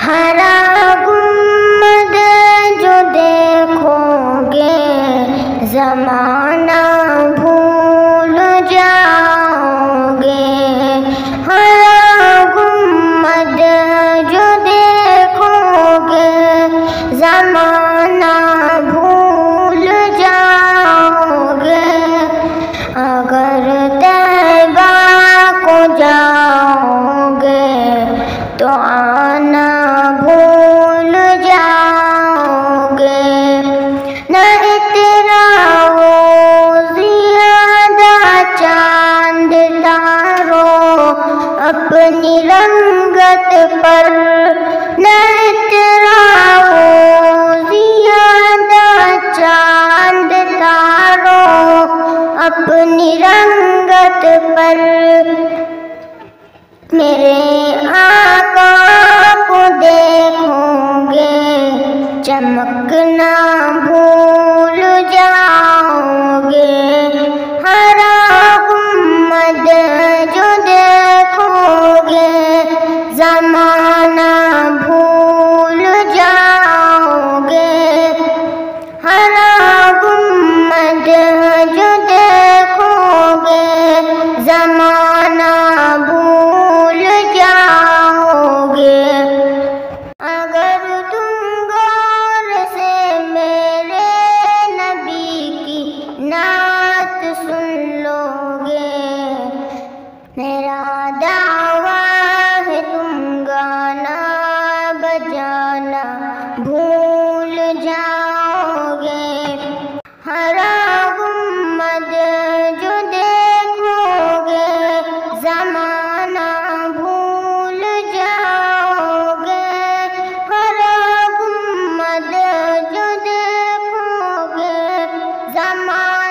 ہرا گنبد جو دیکھو گے زمانہ بھول جاؤ گے، ہرا گنبد جو دیکھو گے زمانہ بھول جاؤ گے، اگر طیبہ کو جاؤ گے تو آنا بھول جاؤ گے، نہ اتراؤ زیادہ چاند تاروں اپنی رنگت پر، نہ اتراؤ زیادہ چاند تاروں اپنی رنگت پر، میرے آقا کو دیکھو گے چمکنا بھول جاؤ گے، ہرا گنبد جو دیکھو گے زمانہ بھول جاؤ گے، ہرا گنبد جو دیکھو گے زمانہ بھول جاؤ گے، اگر تم غور سے میرے نبی کی نعت سن لو گے، میرا دعویٰ ہے تم گانا بجانا بھول جاؤ گے، ہرا گنبد جو دیکھو گے زمانہ بھول جاؤ گے، ہرا گنبد جو دیکھو گے زمانہ